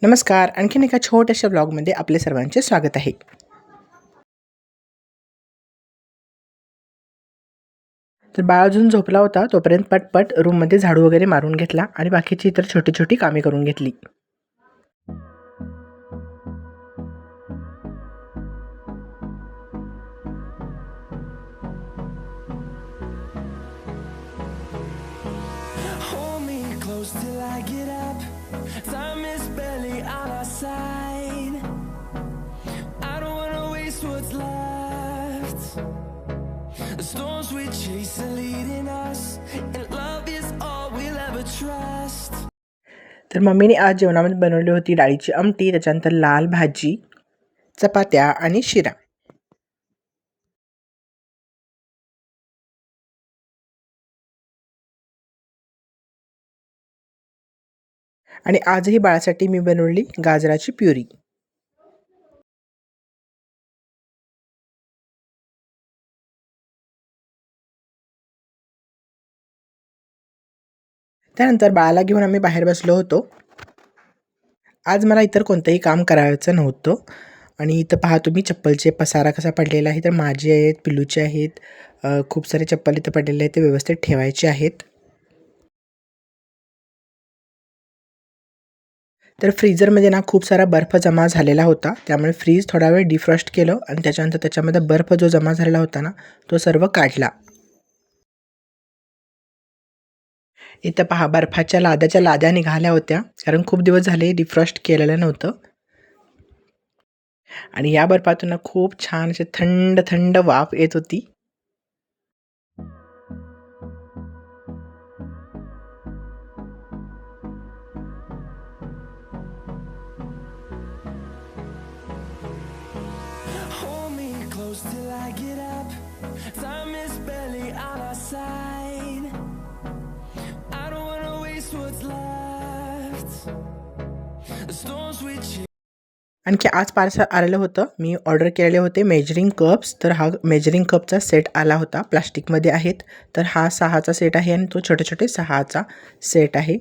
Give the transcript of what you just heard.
नमस्कार. आणखीन एका छोट्याशा ब्लॉगमध्ये आपले सर्वांचे स्वागत आहे. तर बाळ अजून झोपला होता तोपर्यंत पटपट रूममध्ये झाडू वगैरे मारून घेतला आणि बाकीची इतर छोटी-छोटी कामे करून घेतली. Hold me close till I get up. Time is barely on our side. I don't wanna waste what's left. The storms we chase are leading us, and love is all we'll ever trust. तर मम्मीने आज जेवणामध्ये बनवली होती डाळीची आमटी, त्याच्यानंतर लाल भाजी, चपात्या आणि शिरा. आणि आजही बाळासाठी मी बनवली गाजराची प्युरी. त्यानंतर बाळाला घेऊन आम्ही बाहेर बसलो होतो. आज मला इतर कोणतंही काम करायचं नव्हतं आणि इथं पहा तुम्ही चप्पलचे पसारा कसा पडलेला आहे. तर माझे आहेत, पिल्लूचे आहेत. खूप सारे चप्पल इथं पडलेले आहेत, ते व्यवस्थित ठेवायचे आहेत. तर फ्रीझरमध्ये ना खूप सारा बर्फ जमा झालेला होता, त्यामुळे फ्रीज थोडा वेळ डिफ्रॉस्ट केलं आणि त्याच्यानंतर त्याच्यामध्ये बर्फ जो जमा झालेला होता ना, तो सर्व काढला. इथं पहा बर्फाच्या लाद्या निघाल्या होत्या, कारण खूप दिवस झाले डिफ्रॉस्ट केलेलं नव्हतं. आणि या बर्फातून ना खूप छान अशी थंड थंड वाफ येत होती. Hold me close till I get up. Time is barely on our side. I don't wanna waste what's left. The storms we chase. आणखी आज पार्सल आलेलं होतं. मी ऑर्डर केलेले होते मेजरिंग कप्स. तर हा मेजरिंग कपचा सेट आला होता. प्लास्टिकमध्ये आहेत. तर हा 6चा सेट आहे आणि तो छोटे-छोटे 6चा सेट आहे.